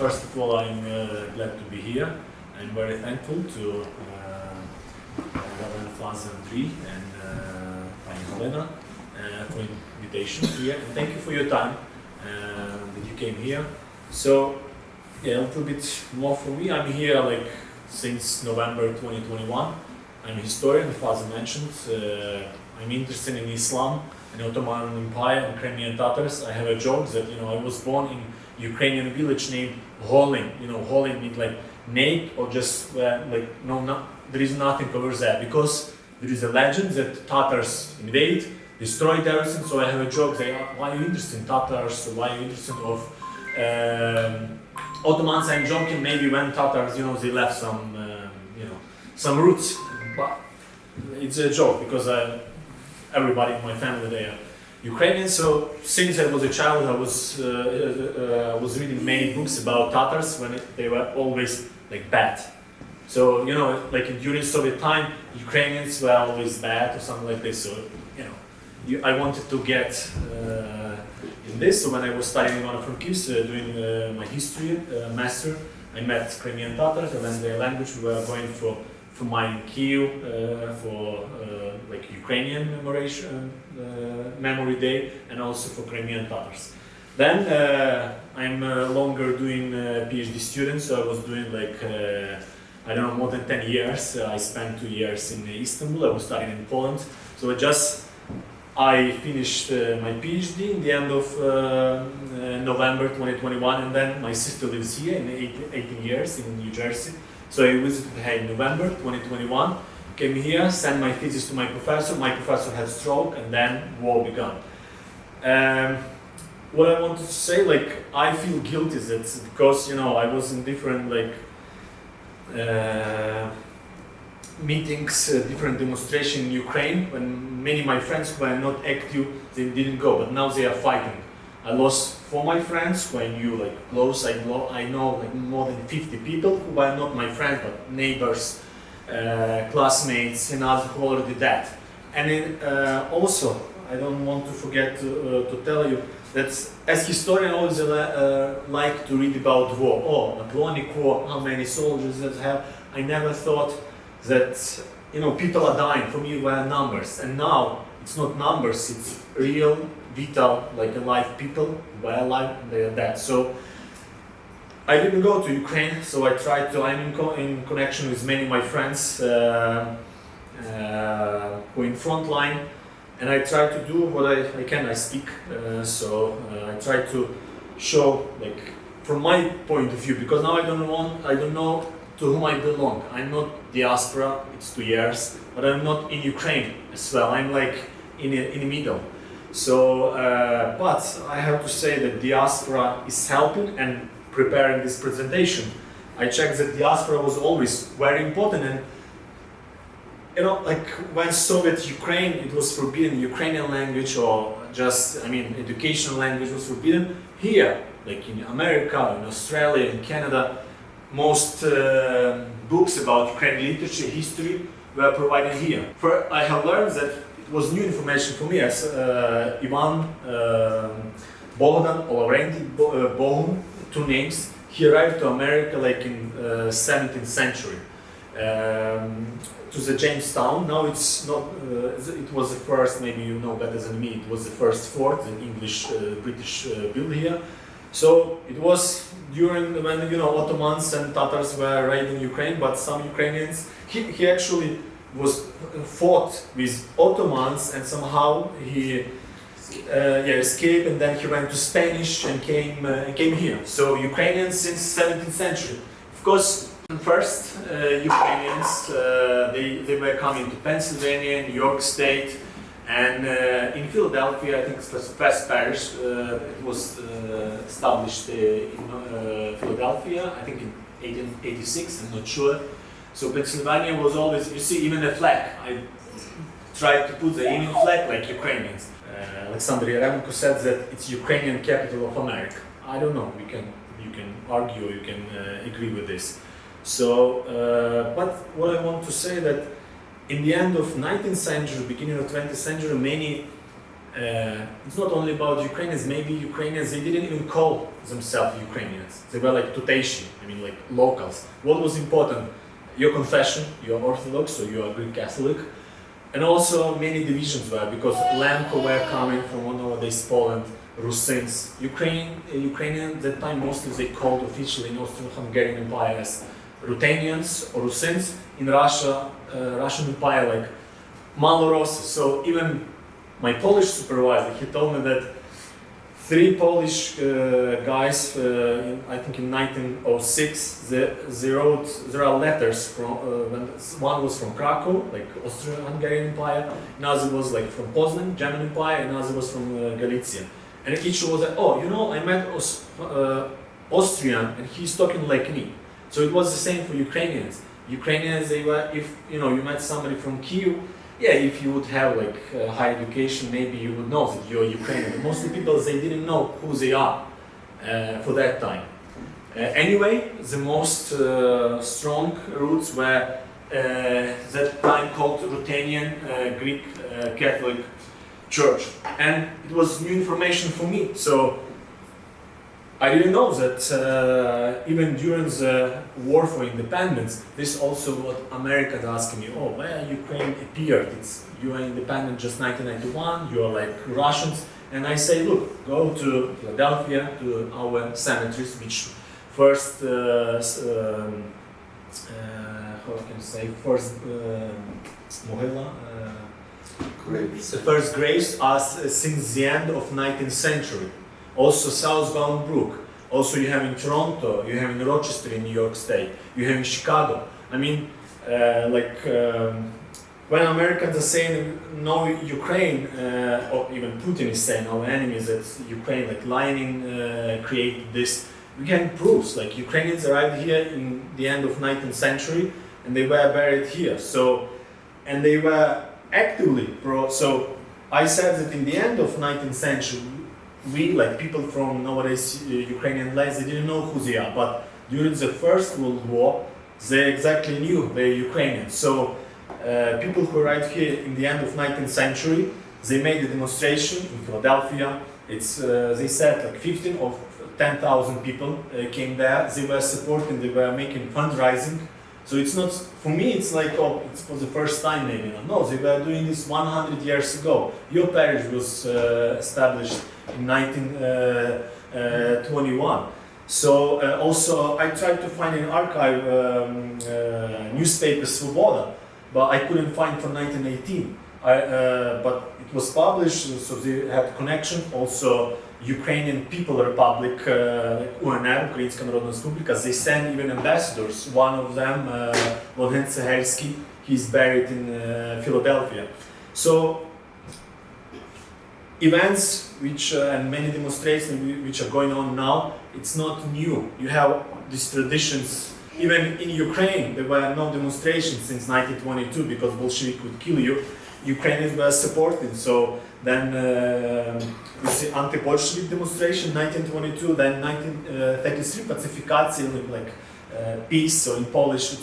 First of all, I'm glad to be here. I'm very thankful to Reverend Father Andrii and Halyna for invitation here, and thank you for your time that you came here. So, yeah, a little bit more for me. I'm here since November 2021. I'm a historian, as Father mentioned. I'm interested in Islam and Ottoman Empire and Crimean Tatars. I have a joke that I was born in Ukrainian village named Holin. Holin means named or just there is nothing over there, because there is a legend that Tatars invade, destroyed everything. So I have a joke that why are you interested in Tatars? Why are you interested of Ottomans? I'm joking. Maybe when Tatars, they left some roots, but it's a joke because everybody in my family, they are Ukrainian. So since I was a child, I was reading many books about Tatars when they were always bad. So during Soviet time, Ukrainians were always bad or something like this. So I wanted to get in this. So when I was studying on from Kiev, doing my history master, I met Crimean Tatars, and then their language we were going for mine in Kiev for Ukrainian memory day, and also for Crimean Tatars. Then I'm longer doing PhD student, so I was doing I don't know, more than 10 years. I spent 2 years in Istanbul. I was studying in Poland. So I finished my PhD in the end of November 2021, and then my sister lives here in 18 years in New Jersey. So I visited her in November 2021, came here, sent my thesis to my professor. My professor had stroke, and then war began. What I wanted to say, I feel guilty that because I was in different meetings, different demonstrations in Ukraine, when many of my friends who were not active, they didn't go, but now they are fighting. I lost 4 my friends who I knew close. I know more than 50 people who were not my friends but neighbors, classmates, and others who already dead. And then also, I don't want to forget to tell you that as historian I always like to read about war. Oh, Napoleonic War, how many soldiers that have. I never thought that people are dying. For me, were numbers, and now it's not numbers. It's real, vital, alive people who are alive and they are dead. So I didn't go to Ukraine. So I tried to. I'm in connection with many of my friends who are in front line. And I try to do what I can. I speak, I try to show from my point of view, because now I don't know to whom I belong. I'm not diaspora. It's 2 years, but I'm not in Ukraine as well. I'm in the middle. So, but I have to say that diaspora is helping and preparing this presentation. I checked that diaspora was always very important, and when Soviet Ukraine, it was forbidden, Ukrainian language or just, educational language was forbidden. Here, in America, in Australia, in Canada, most books about Ukrainian literature, history were provided here. I have learned that it was new information for me as Ivan Bogdan or Lavrenti Bohun, 2 names. He arrived to America in 17th century. To the Jamestown. Now it's not, it was the first, maybe you know better than me, it was the first fort, the English, British built here. So it was during when, Ottomans and Tatars were raiding Ukraine, but some Ukrainians, he actually was fought with Ottomans, and somehow he escaped, and then he went to Spanish and came here. So Ukrainians since 17th century. Of course, first, Ukrainians, they were coming to Pennsylvania, New York State, and in Philadelphia, I think it was West Parish. It was established in Philadelphia, I think in 1886, I'm not sure. So Pennsylvania was always, you see, even the flag. I tried to put the Indian flag like Ukrainians. Alexander Yaremenko said that it's Ukrainian capital of America. I don't know, you can argue, you can agree with this. So, but what I want to say that in the end of 19th century, beginning of 20th century, many it's not only about Ukrainians. Maybe Ukrainians, they didn't even call themselves Ukrainians. They were like Tuteishi, I mean like locals. What was important? Your confession, you're Orthodox or you're Greek Catholic. And also many divisions were, because Lemko were coming from nowadays Poland, Rusins. Ukrainian at that time mostly they called officially in Austro-Hungarian Empire as Ruthenians or Rusins. In Russia, Russian Empire like Malorossi. So even my Polish supervisor, he told me that 3 Polish guys, I think in 1906, they wrote, there are letters from, one was from Krakow, like Austro-Hungarian Empire, another was like from Poznan, German Empire, another was from Galicia. And each was like, oh, you know, I met Austrian and he's talking like me. So it was the same for Ukrainians. Ukrainians, they were, if you know, you met somebody from Kyiv, yeah, if you would have like high education, maybe you would know that you're Ukrainian. But most of the people, they didn't know who they are for that time. Anyway, the most strong roots were that time called Ruthenian Greek Catholic Church. And it was new information for me. So I didn't know that even during the war for independence, this is also what America is asking me, oh, where Ukraine appeared, you are independent just 1991, you are like Russians. And I say, look, go to Philadelphia, to our cemeteries, which first, how can I say, first Mohila, graves. The first graves are since the end of 19th century. Also Southbound Brook. Also you have in Toronto, you have in Rochester in New York State, you have in Chicago. I mean, when Americans are saying no Ukraine, or even Putin is saying our enemies that Ukraine, like Lenin created this, we can prove, like Ukrainians arrived here in the end of 19th century and they were buried here. So, and they were actively so I said that in the end of 19th century, we, like people from nowadays Ukrainian lands, they didn't know who they are, but during the First World War, they exactly knew they're Ukrainian. So people who arrived here in the end of 19th century, they made a demonstration in Philadelphia. It's they said like 15 or 10,000 people came there. They were supporting, they were making fundraising. So it's not, for me, it's like, oh, it's for the first time maybe. No, they were doing this 100 years ago. Your parish was established in 1921. So also I tried to find in archive newspaper Svoboda, but I couldn't find from 1918. But it was published, so they had connection. Also Ukrainian People Republic, UNR, Ukrainska Narodna Respublika, they sent even ambassadors. One of them, Levhen Tsehelsky, he's buried in Philadelphia. So events which and many demonstrations which are going on now, it's not new. You have these traditions. Even in Ukraine, there were no demonstrations since 1922 because Bolshevik would kill you. Ukrainians were supported. So then we see anti-Bolshevik demonstration 1922, then 1933 pacificacja, like peace. So in Polish,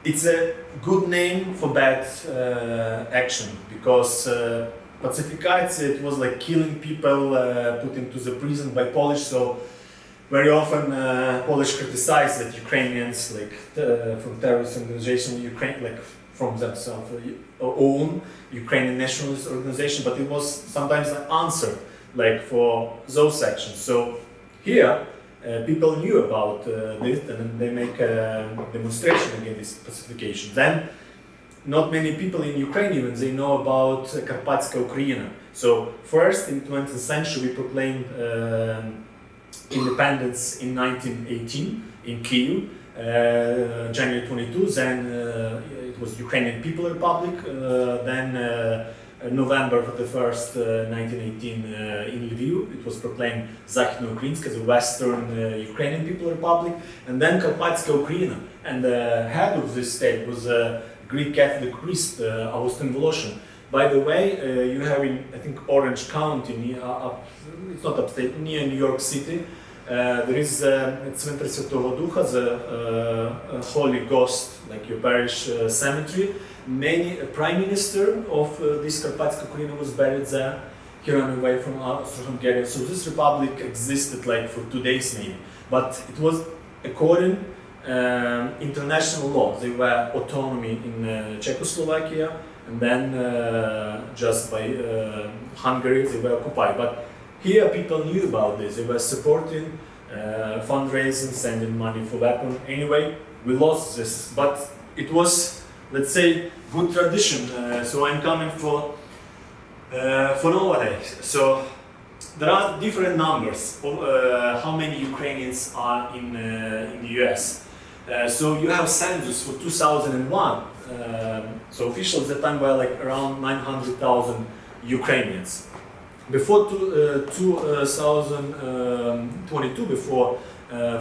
it's a good name for bad action because pacificacja, it was like killing people, put into the prison by Polish. So very often Polish criticize that Ukrainians, like from terrorist organization, Ukraine, like from themselves own Ukrainian nationalist organization, but it was sometimes an answer, like for those actions. So here, people knew about this, and they make a demonstration against this pacification. Then, not many people in Ukraine even they know about Karpatska Ukraina. So first, in 20th century, we proclaimed independence in 1918 in Kyiv, January 22. Then it was Ukrainian People Republic. Then November the 1st, 1918 in Lviv, it was proclaimed Західноукраїнська, the Western Ukrainian People Republic. And then Karpatska Ukraina. And the head of this state was a Greek Catholic priest, Augustin Voloshin. By the way, you have in, I think, Orange County, it's not upstate, near New York City, there is Цвинтар Святого Духа, the Holy Ghost, like your parish cemetery. Many Prime Minister of this Karpatska Ukraina was buried there. he ran away from Austro-Hungary. So this republic existed like for 2 days maybe, but it was according international law. They were autonomy in Czechoslovakia, and then just by Hungary they were occupied. But here people knew about this. They were supporting fundraising, sending money for weapons. Anyway, we lost this, but it was, let's say, good tradition. So I'm coming for nowadays. So there are different numbers of how many Ukrainians are in the US. So you have census for 2001. So officials at the time were like around 900,000 Ukrainians. Before 2022, before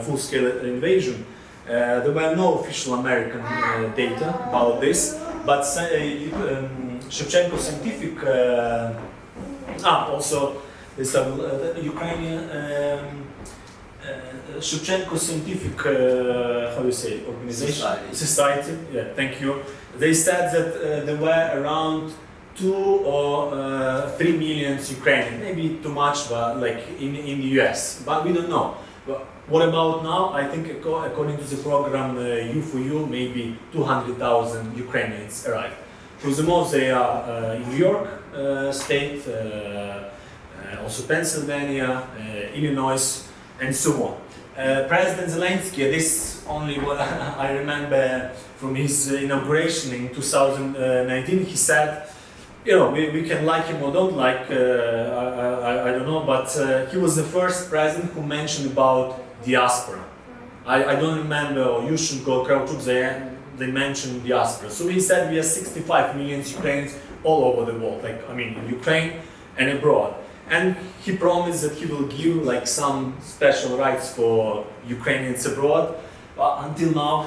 full-scale invasion, there were no official American data about this, but Shevchenko scientific, also this Ukrainian Shevchenko scientific, how do you say, organization? Society. Yeah, thank you. They said that there were around 2 or 3 million Ukrainians, maybe too much, but like in the US, but we don't know. But what about now? I think according to the program U4U, maybe 200,000 Ukrainians arrived. For the most, they are in New York state, also Pennsylvania, Illinois, and so on. President Zelensky, this only what I remember from his inauguration in 2019, he said, you know, we can like him or don't like, I don't know, but he was the first president who mentioned about diaspora. I don't remember, or Yushchenko or Kravchuk, they mentioned diaspora. So he said we have 65 million Ukrainians all over the world, like, I mean, in Ukraine and abroad. And he promised that he will give like some special rights for Ukrainians abroad, but until now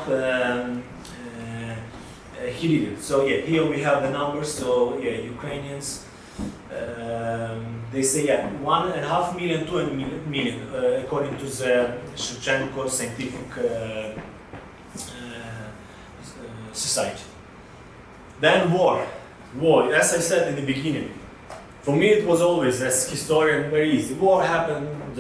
he didn't. So yeah, here we have the numbers. So yeah, Ukrainians, they say 1.5 million, 2 million, according to the Shevchenko scientific society. Then war, as I said in the beginning. For me, it was always, as historian, very easy. War happened,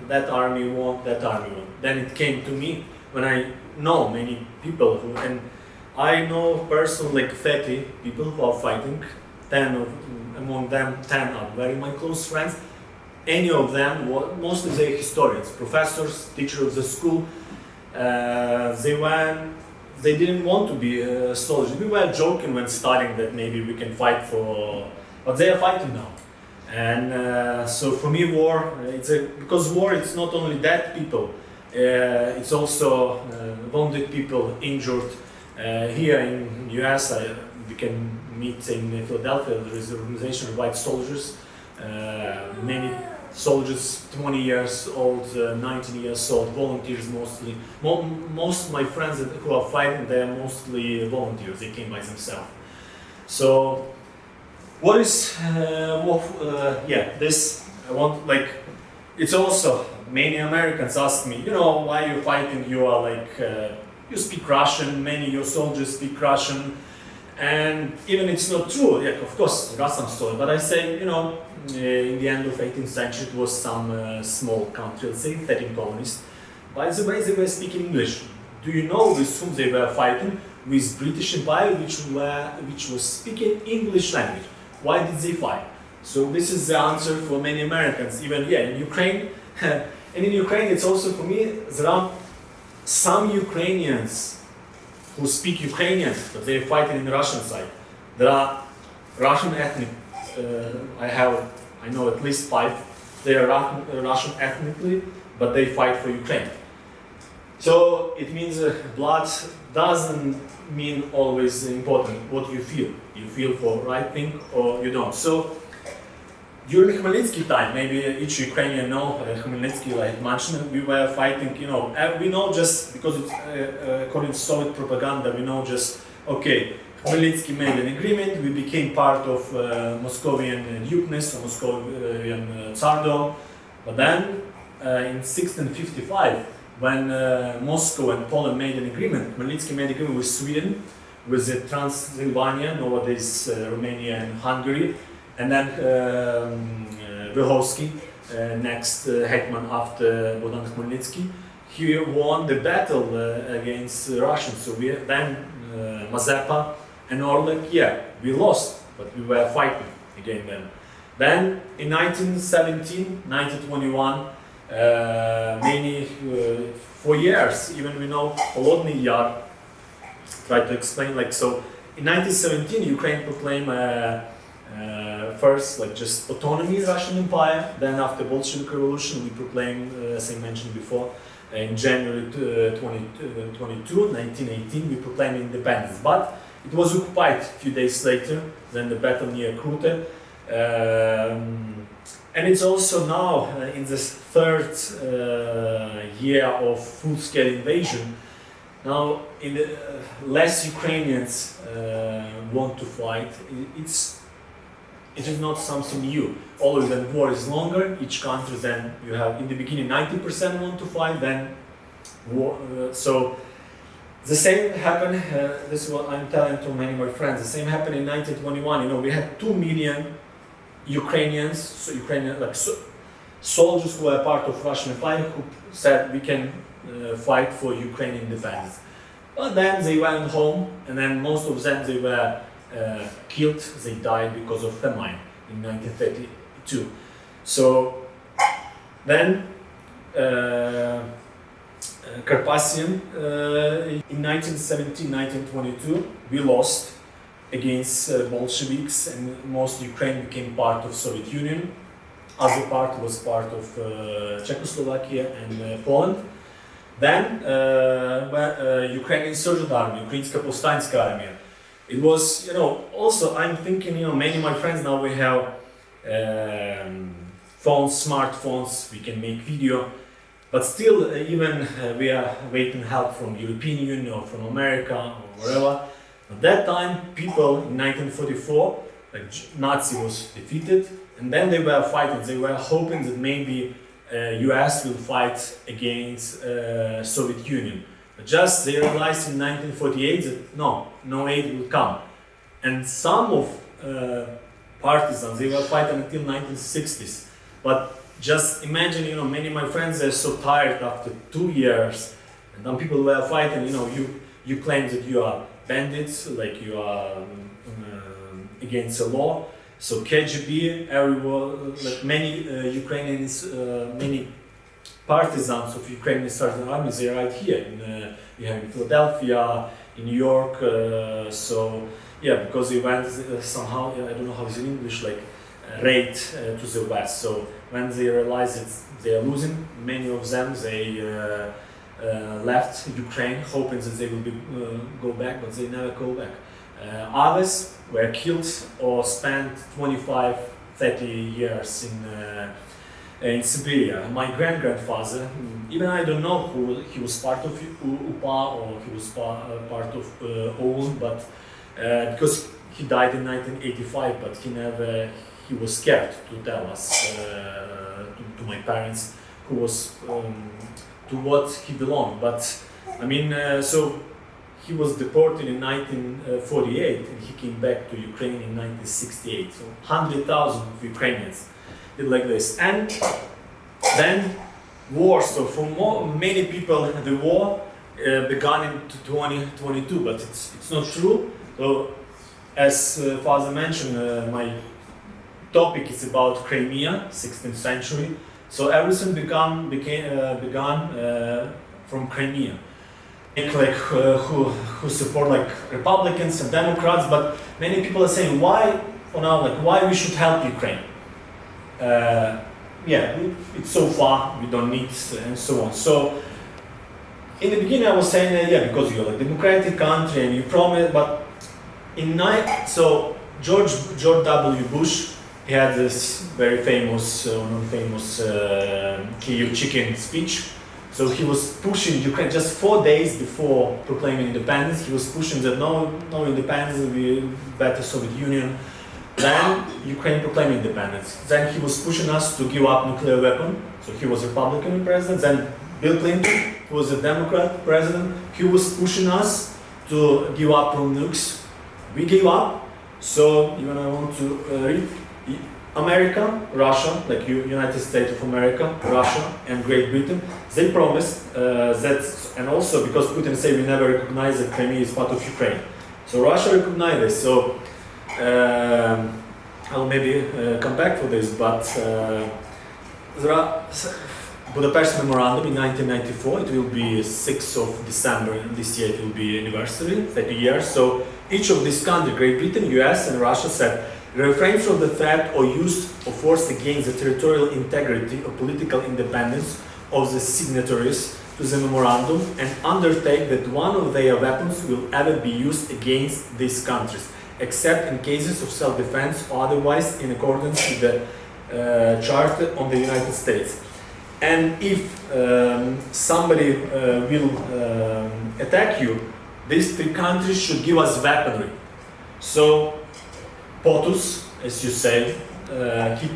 that army won, that army won. Then it came to me when I know many people who, and I know personally like 30 people who are fighting. 10 among them, 10 are very my close friends. Any of them, mostly they're historians, professors, teachers of the school. They didn't want to be soldiers. We were joking when studying that maybe we can fight for. But they are fighting now, and so for me, war. Because war. It's not only dead people. It's also wounded people, injured. Here in US, we can meet in Philadelphia. There is an organization, White Soldiers. Many soldiers, 20 years old, 19 years old, volunteers mostly. Most of my friends who are fighting, they are mostly volunteers. They came by themselves. So. What is, this, I want, like, it's also, many Americans ask me, you know, why are you fighting? You are like, you speak Russian, many of your soldiers speak Russian, and even it's not true, yeah, of course, there are some stories, but I say, you know, in the end of 18th century, it was some small country, let's say, 13 colonies. By the way, they were speaking English. Do you know with whom they were fighting? With British Empire, which was speaking English language. Why did they fight? So this is the answer for many Americans. Even in Ukraine, and in Ukraine, it's also for me. There are some Ukrainians who speak Ukrainian, but they're fighting in the Russian side. There are Russian ethnic. I know at least 5. They are Russian ethnically, but they fight for Ukraine. So it means blood doesn't mean always important what you feel. You feel for right thing or you don't. So during Khmelnytsky time, maybe each Ukrainian know Khmelnytsky, like mentioned, we were fighting, you know, we know just because it's according to Soviet propaganda, we know just, okay, Khmelnytsky made an agreement, we became part of Moscovian dukeness, or Moscovian Tsardom, but then in 1655, when Moscow and Poland made an agreement, Khmelnytsky made an agreement with Sweden, with Transylvania, nowadays Romania and Hungary, and then Vyhovsky, next hetman after Bogdan Khmelnytsky, he won the battle against Russians. So then Mazepa and Orlik, yeah, we lost, but we were fighting against them. Then in 1917, 1921, for years, even we know Holodny Yar tried to explain, like, so in 1917 Ukraine proclaimed first like just autonomy in Russian Empire. Then after Bolshevik Revolution we proclaimed, as I mentioned before, in January 1918 we proclaimed independence, but it was occupied a few days later, then the battle near Krute. And it's also now in this third year of full-scale invasion. Now, less Ukrainians want to fight. It is not something new. Always when war is longer, each country then you have in the beginning 90% want to fight, then war. So the same happened. This is what I'm telling to many of my friends. The same happened in 1921. You know, we had 2 million Ukrainians, so soldiers who were part of Russian Empire, who said we can fight for Ukrainian independence. But then they went home, and then most of them they were killed. They died because of famine in 1932. So then Carpathian in 1917-1922 we lost against Bolsheviks, and most Ukraine became part of Soviet Union. Other part was part of Czechoslovakia and Poland. Then Ukrainian Insurgent Army, Ukrainska Povstanska Armia. It was, you know, also I'm thinking, you know, many of my friends now we have phones, smartphones, we can make video, but still even we are waiting help from European Union or from America or wherever. At that time, people in 1944, like Nazi was defeated, and then they were fighting. They were hoping that maybe US will fight against Soviet Union. But just they realized in 1948 that no aid will come. And some of partisans, they were fighting until 1960s. But just imagine, you know, many of my friends are so tired after 2 years, and then people were fighting. You know, you claim that you are bandits, like you are against the law. So KGB, everyone, like many Ukrainians, many partisans of Ukrainian Serbian army, they are right here. We have in Philadelphia, in New York. So yeah, because they went somehow, I don't know how it's in English, like raid to the west. So when they realized that they are losing, many of them they left Ukraine, hoping that they will go back, but they never go back. Others were killed or spent 25-30 years in Siberia. My grandfather, even I don't know who he was part of UPA or he was part of OUN, but because he died in 1985, but he was scared to tell us, to my parents, who was to what he belonged. But I mean, so he was deported in 1948 and he came back to Ukraine in 1968. So 100,000 of Ukrainians did like this. And then war. So for many people, the war began in 2022, but it's not true. So as Father mentioned, my topic is about Crimea, 16th century. So everything began from Crimea. Like who support like Republicans and Democrats, but many people are saying why we should help Ukraine. Yeah, it's so far we don't need and so on. So in the beginning I was saying yeah, because you're a democratic country and you promise, but so George W. Bush, he had this very famous, Kyiv chicken speech. So he was pushing Ukraine just 4 days before proclaiming independence. He was pushing that no independence will be better Soviet Union. Then Ukraine proclaimed independence. Then he was pushing us to give up nuclear weapon. So he was Republican president. Then Bill Clinton, who was a Democrat president, he was pushing us to give up on nukes. We gave up. So even I want to read America, Russia, like United States of America, Russia, and Great Britain, they promised that, and also because Putin said we never recognize that Crimea is part of Ukraine. So Russia recognized this. So I'll maybe come back for this, but there are Budapest Memorandum in 1994. It will be 6th of December this year. It will be anniversary, 30 years. So each of these countries, Great Britain, US, and Russia, said refrain from the threat or use of force against the territorial integrity or political independence of the signatories to the memorandum and undertake that one of their weapons will ever be used against these countries, except in cases of self-defense or otherwise in accordance with the Charter on the United States. And if somebody will attack you, these three countries should give us weaponry. So POTUS, as you say, he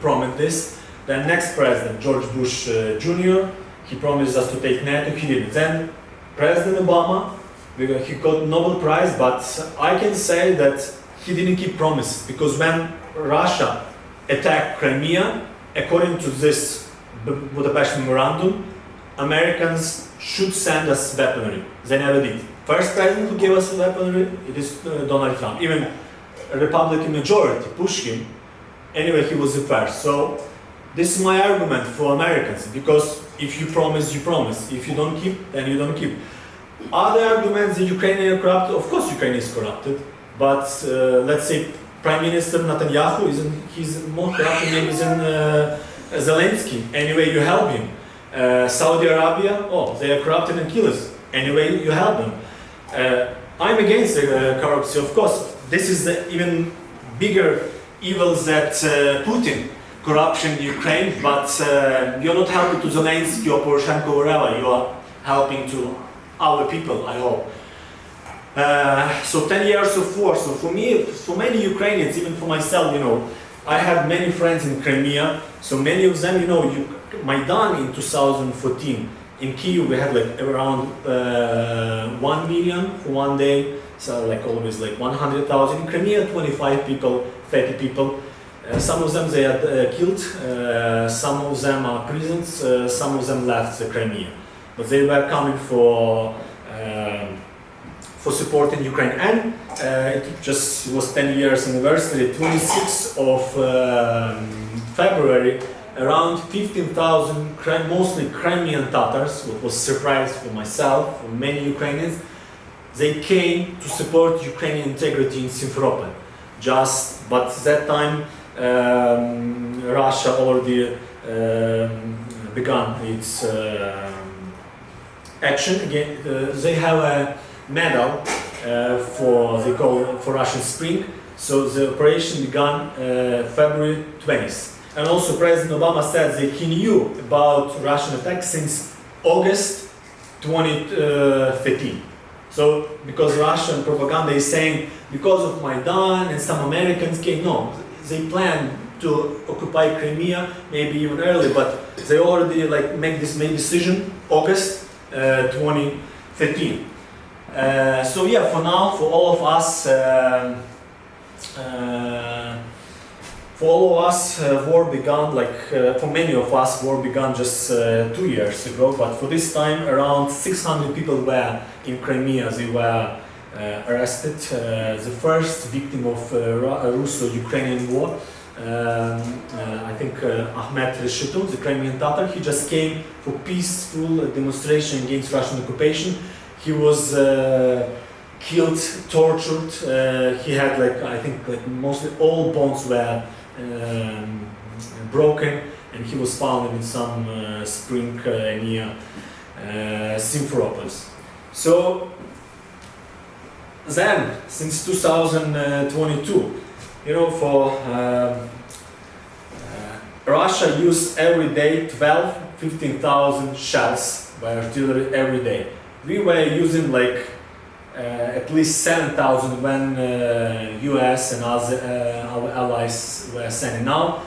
promised this. The next president, George Bush Jr., he promised us to take NATO, he didn't. Then President Obama, he got Nobel Prize, but I can say that he didn't keep promises, because when Russia attacked Crimea, according to this Budapest Memorandum, Americans should send us weaponry. They never did. First president who gave us weaponry, it is Donald Trump. Even a Republican majority pushed him. Anyway, he was the first. So this is my argument for Americans, because if you promise, you promise. If you don't keep, then you don't keep. Other arguments, the Ukrainians are corrupted. Of course, Ukraine is corrupted. But let's say Prime Minister Netanyahu he's more corrupt maybe than Zelensky. Anyway, you help him. Saudi Arabia, they are corrupted and killers. Anyway, you help them. I'm against corruption, of course. This is the even bigger evil that Putin, corruption in Ukraine, but you're not helping to Zelensky or Poroshenko or wherever, you are helping to our people, I hope. So 10 years of war. So for me, for many Ukrainians, even for myself, I have many friends in Crimea. So many of them, Maidan in 2014. In Kyiv, we had like around 1 million for one day. So like always like 100,000. In Crimea, 25 people, 30 people. Some of them they are killed. Some of them are prisons. Some of them left the Crimea. But they were coming for supporting Ukraine, and it was 10 years anniversary. 26th of February, around 15,000 mostly Crimean Tatars, what was surprise for myself, for many Ukrainians, they came to support Ukrainian integrity in Simferopol. But that time Russia already began its action again. They have a medal for Russian Spring. So the operation began February 20th. And also President Obama said that he knew about Russian attack since August 2013. So because Russian propaganda is saying because of Maidan and some Americans came, no, they planned to occupy Crimea maybe even early, but they already made decision August 2013. So yeah, for now, for all of us, war began, for many of us, war began just 2 years ago, but for this time, around 600 people were in Crimea, they were arrested. The first victim of Russo-Ukrainian war, I think Ahmed Reshetun, the Crimean Tatar, he just came for peaceful demonstration against Russian occupation. He was killed, tortured. He had I think mostly all bones were broken, and he was found in some spring near Simferopol. So then, since 2022, Russia used every day 15,000 shells by artillery every day. We were using at least 7,000 when US and our allies were sending. Now,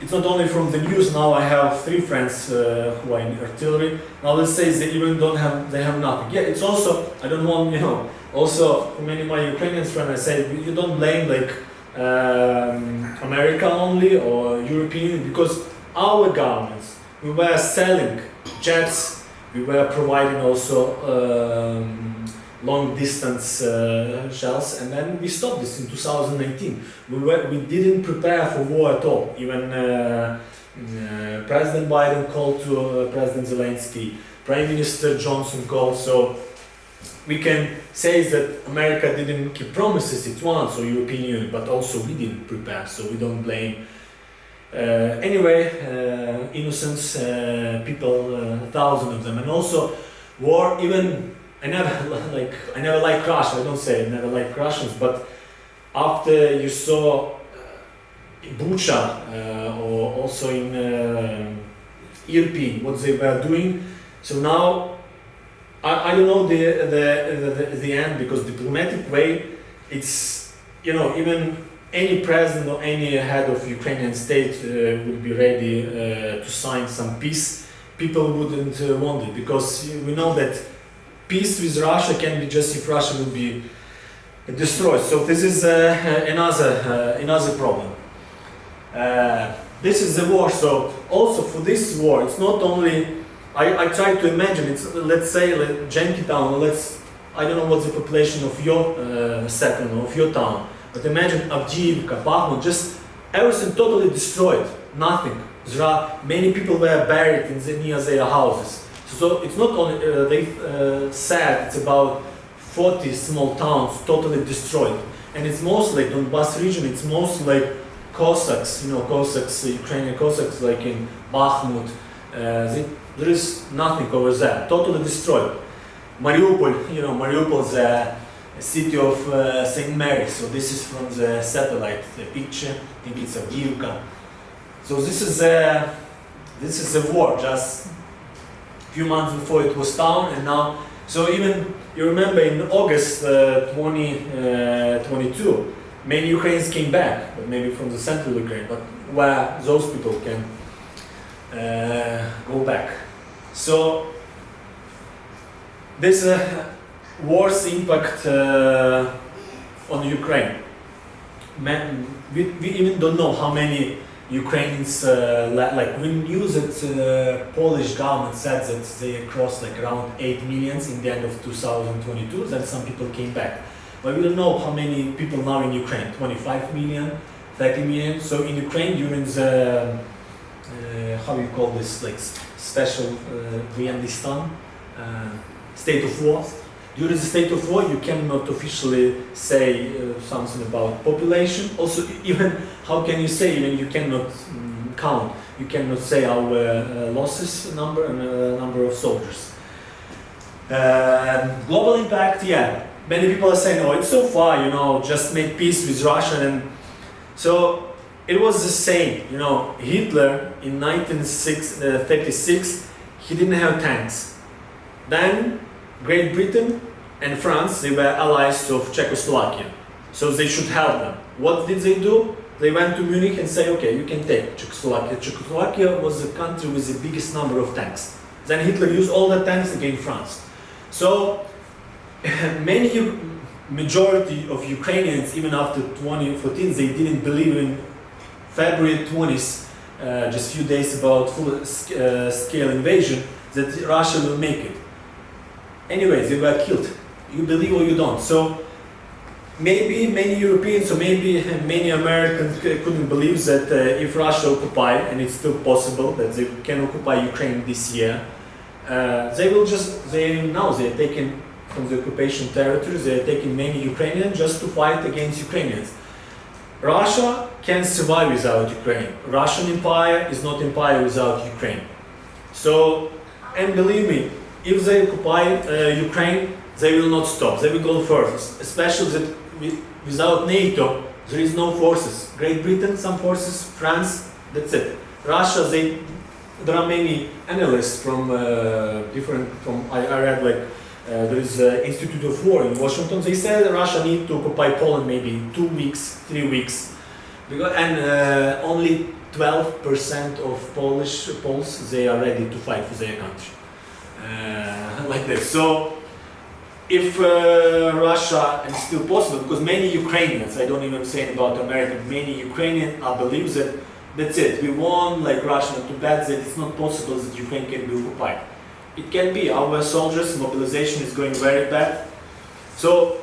it's not only from the news. Now I have 3 friends who are in artillery. Now let's say they even they have nothing. Yeah, it's also, I don't want, also for many of my Ukrainian friends, I say, you don't blame America only or European, because our governments, we were selling jets, we were providing also long distance shells, and then we stopped this in 2019. We didn't prepare for war at all. Even President Biden called to President Zelensky, Prime Minister Johnson called, so we can say that America didn't keep promises it once, or European Union, but also we didn't prepare, so we don't blame. Anyway, innocents, people, thousands of them, and also war. Even I never liked Russia. I don't say I never liked Russians, but after you saw Bucha or also in Irpin, what they were doing, so now. I don't know the end, because diplomatic way, it's, you know, even any president or any head of Ukrainian state would be ready to sign some peace. People wouldn't want it, because we know that peace with Russia can be just if Russia will be destroyed. So this is another problem. This is the war. So also for this war, it's not only. I try to imagine, it's, let's say, Jenkintown, I don't know what's the population of your settlement, of your town, but imagine Avdiivka, Bakhmut, just everything totally destroyed, nothing. Many people were buried near their houses. So it's not only, they said it's about 40 small towns totally destroyed. And it's mostly, Donbas region, it's mostly like Cossacks, you know, Cossacks, Ukrainian Cossacks, like in Bakhmut. There is nothing over there, totally destroyed. Mariupol, you know, Mariupol, the city of St. Mary. So this is from the satellite, the picture. I think it's Avdiivka. So this is a war, just a few months before it was down, and now. So even you remember in August 2022, many Ukrainians came back, but maybe from the central Ukraine, but where those people can go back. So this war's impact on Ukraine. We even don't know how many Ukrainians, like we knew that Polish government said that they crossed like around 8 million in the end of 2022, then some people came back. But we don't know how many people now in Ukraine, 25 million, 30 million. So in Ukraine during the, how you call this, like special Russian-Ukrainian state of war. During the state of war, you cannot officially say something about population. Also, even how can you say? Even you cannot count. You cannot say our losses number and number of soldiers. Global impact, yeah. Many people are saying, "Oh, it's so far. You know, just make peace with Russia." And so it was the same. You know, Hitler in 1936, he didn't have tanks. Then Great Britain and France, they were allies of Czechoslovakia, so they should help them. What did they do? They went to Munich and said, okay, you can take Czechoslovakia. Czechoslovakia was the country with the biggest number of tanks. Then Hitler used all the tanks against France. So majority of Ukrainians, even after 2014, they didn't believe in February 20th, just a few days about full-scale invasion, that Russia will make it. Anyways, they were killed. You believe or you don't. So maybe many Europeans or maybe many Americans couldn't believe that if Russia occupy, and it's still possible that they can occupy Ukraine this year, they're taking from the occupation territories, they're taking many Ukrainians just to fight against Ukrainians. Russia can survive without Ukraine. Russian Empire is not empire without Ukraine. So, and believe me, if they occupy Ukraine, they will not stop. They will go further. Especially that without NATO, there is no forces. Great Britain, some forces. France, that's it. Russia, there are many analysts from I read like there is Institute of War in Washington. They said Russia need to occupy Poland maybe 2 weeks, 3 weeks, and only 12% of Poles they are ready to fight for their country. Like this. So if Russia, and it's still possible, because many Ukrainians, I don't even say about Americans, many Ukrainians believe that that's it, we won, like Russia not too bad, that it's not possible that Ukraine can be occupied. It can be, our soldiers, mobilization is going very bad. So,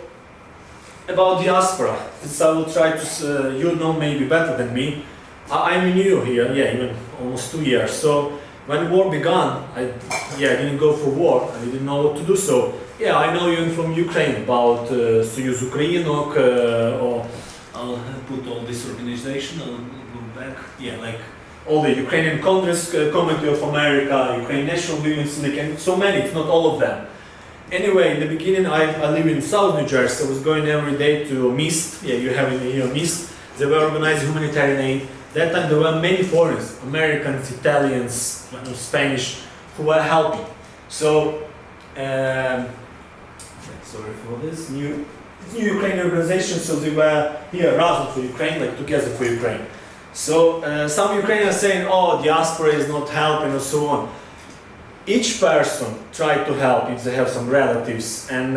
about diaspora, since I will try to, you know maybe better than me, I'm new here, yeah, even almost 2 years. So, when war began, I didn't go for war, I didn't know what to do, so yeah, I know you from Ukraine about Союз Українок, or I'll put all this organization, I'll go back, yeah, like all the Ukrainian Congress, Committee of America, Ukrainian National Women's League, and so many, it's not all of them. Anyway, in the beginning, I live in South New Jersey, I was going every day to MIST, yeah, you have in here MIST, they were organizing humanitarian aid. That time there were many foreigners, Americans, Italians, Spanish, who were helping. So, sorry for this, new Ukrainian organization, so they were here, Razum for Ukraine, like together for Ukraine. So, some Ukrainians are saying, oh, diaspora is not helping, and so on. Each person tried to help if they have some relatives, and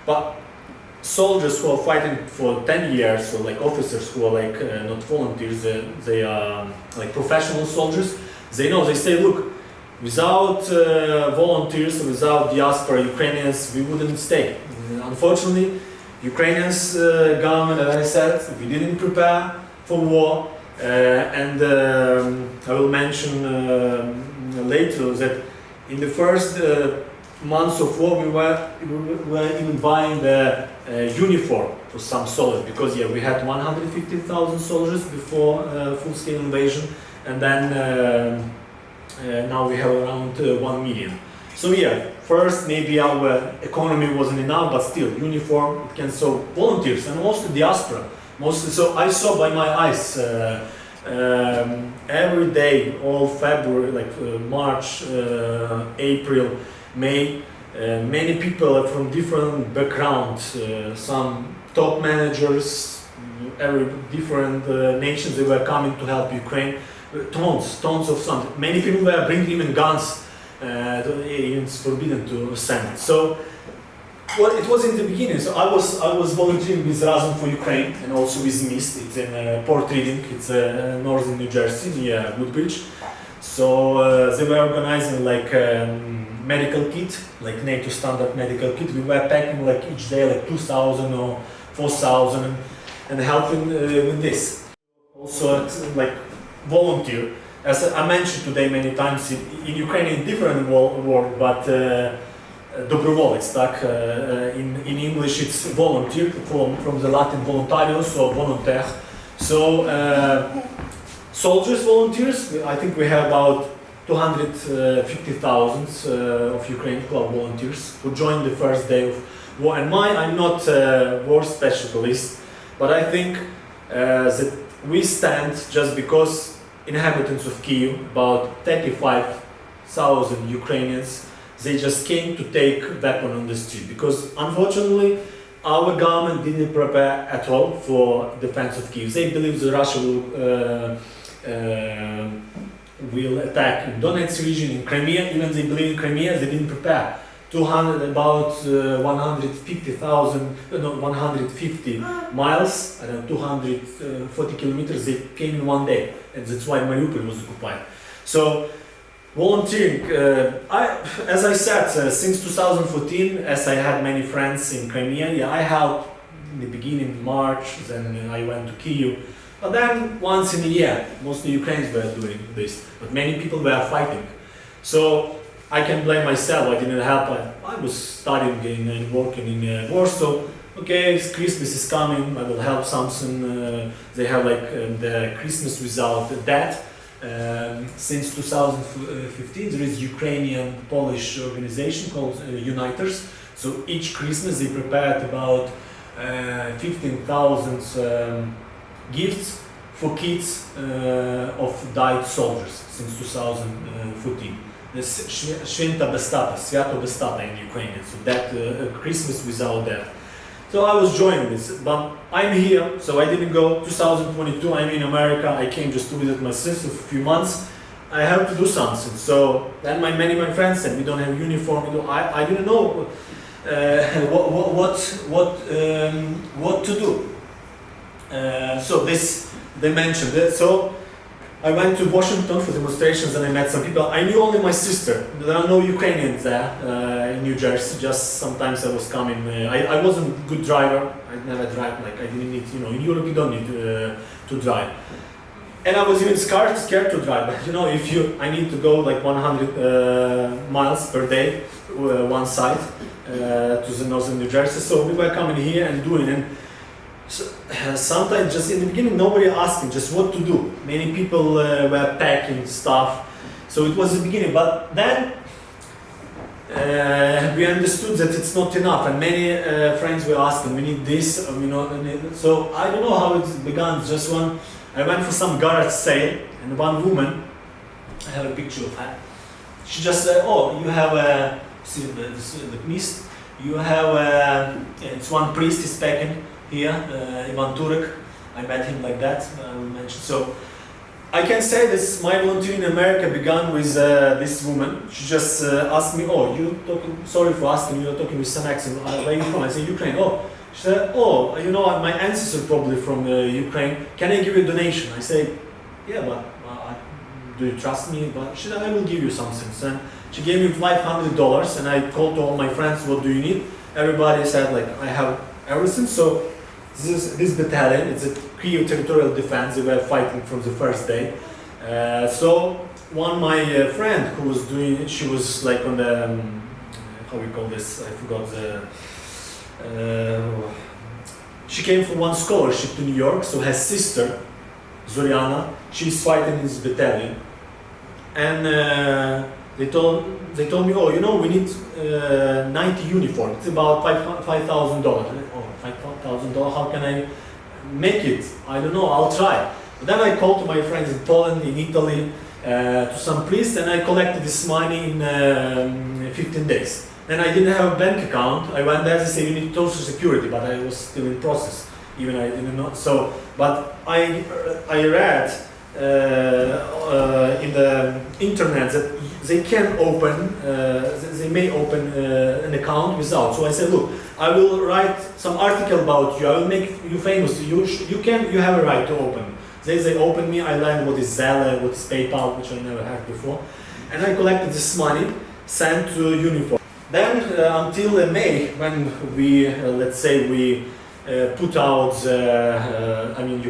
but soldiers who are fighting for 10 years, so like officers who are like not volunteers, they are like professional soldiers, they know, they say, look, without volunteers, without diaspora Ukrainians, we wouldn't stay. Unfortunately, Ukrainians government, as I said, we didn't prepare for war, and I will mention later that in the first months of war we were even buying the uniform for some soldiers, because yeah, we had 150,000 soldiers before full-scale invasion, and then now we have around 1 million. So yeah, first maybe our economy wasn't enough, but still uniform, it can, so volunteers and also diaspora, mostly. So I saw by my eyes every day, all February, like March, April, May, many people from different backgrounds, some top managers, every different nations, they were coming to help Ukraine. Tons of something. Many people were bringing even guns. It's forbidden to send. So, well, it was in the beginning. So I was volunteering with Razum for Ukraine and also with MIST. It's in Port Reading. It's northern New Jersey near Woodbridge. So they were organizing like medical kit, like NATO standard medical kit. We were packing like each day like 2,000 or 4,000 and helping with this. Also like volunteer. As I mentioned today many times, in Ukrainian different word, but dobrovolec, tak? In English it's volunteer, from the Latin voluntarius or volunteer. So soldiers, volunteers, I think we have about 250,000 of Ukrainian who are volunteers who joined the first day of war. And I'm not a war specialist, but I think that we stand just because inhabitants of Kyiv, about 35,000 Ukrainians, they just came to take weapon on the street, because unfortunately our government didn't prepare at all for defense of Kyiv. They believe that Russia will attack in Donetsk region, in Crimea. Even they believe in Crimea, they didn't prepare. 150 miles, 240 kilometers, they came in one day, and that's why Mariupol was occupied. So, volunteering, as I said, since 2014, as I had many friends in Crimea, yeah, I helped in the beginning, March, then I went to Kyiv. But then once in a year, mostly Ukrainians were doing this, but many people were fighting. So, I can blame myself, I didn't help. I was studying and working in Warsaw. Okay, Christmas is coming, I will help something. They have like the Christmas without debt. Since 2015 there is Ukrainian Polish organization called Uniters. So each Christmas they prepared about 15,000 gifts for kids of died soldiers since 2014. The Święta Bestata, Święto Bestata in Ukrainian, so that Christmas without that. So I was joining this, but I'm here, so I didn't go. 2022, I'm in America, I came just to visit my sister for a few months. I have to do something, so then many my friends said, we don't have uniform, I didn't know. what to do. So this, they mentioned it. So I went to Washington for demonstrations and I met some people. I knew only my sister. There are no Ukrainians there in New Jersey. Just sometimes I was coming. I wasn't a good driver. I never drive. Like I didn't need. You know, in Europe you don't need to drive. And I was even scared to drive. But you know, I need to go like 100 miles per day, one side to the northern New Jersey. So we were coming here and doing it. So, sometimes just in the beginning nobody asked me just what to do. Many people were packing stuff, so it was the beginning. But then we understood that it's not enough, and many friends were asking, "We need this, you know." So I don't know how it began. Just one, I went for some garage sale, and one woman, I have a picture of her. She just said, "Oh, you have a see the priest. You have it's one priest is packing." Here, Ivan Turek, I met him like that, I will mention. So, I can say this, my volunteer in America began with this woman. She just asked me, "Oh, you talking, sorry for asking, you're talking with some accent, where are you from?" I said, "Ukraine." "Oh," she said, "Oh, you know, my ancestors probably from Ukraine, can I give you a donation?" I say, "Yeah, but do you trust me?" But she said, "I will give you something." So she gave me $500 and I called to all my friends, "What do you need?" Everybody said, like, "I have everything." So this battalion, it's a Kyiv territorial defense, they were fighting from the first day. So my friend who was doing, she was like on the, how we call this, I forgot the, she came for one scholarship to New York, so her sister, Zoriana, she's fighting in this battalion. And they told me, "Oh, you know, we need 90 uniforms, it's about $5,000. $5,000, how can I make it? I don't know, I'll try." But then I called to my friends in Poland, in Italy, to some priests, and I collected this money in 15 days. Then I didn't have a bank account. I went there, they said, "You need social security," but I was still in process, even I didn't know. So, but I read in the internet that they can open, they may open an account without. So I said, "Look, I will write some article about you. I will make you famous. You have a right to open." They opened me. I learned what is Zelle, what is PayPal, which I never had before, and I collected this money, sent to uniform. Then until May, when we let's say we put out,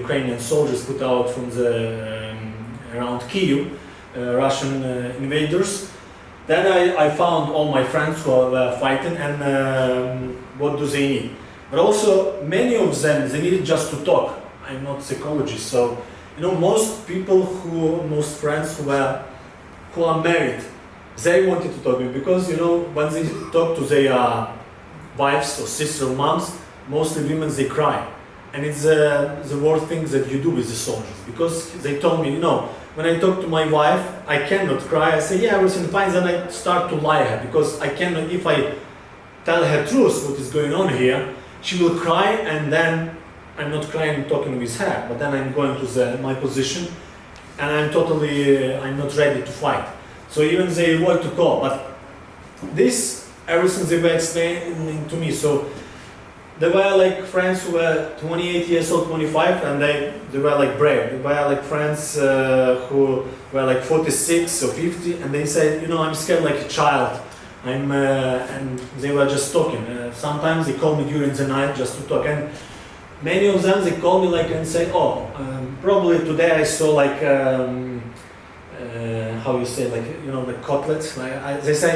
Ukrainian soldiers put out from the around Kyiv, Russian invaders. Then I found all my friends who were fighting, and what do they need? But also many of them, they needed just to talk. I'm not a psychologist, so you know, most friends who are married, they wanted to talk to me, because you know, when they talk to their wives or sister or moms, mostly women, they cry, and it's the worst thing that you do with the soldiers, because they told me, you know, when I talk to my wife, I cannot cry. I say, "Yeah, everything fine." Then I start to lie her, because I cannot. If I tell her truth, what is going on here, she will cry, and then I'm not crying talking with her, but then I'm going to my position, and I'm not ready to fight. So even they avoid to call, but this everything they were explaining to me. So there were like friends who were 28 years old, 25, and they were like brave. There were like friends who were like 46 or 50, and they said, "You know, I'm scared like a child." And they were just talking. Sometimes they call me during the night just to talk, and many of them they call me like and say, "Oh, probably today I saw like how you say, like, you know, the cutlets." They say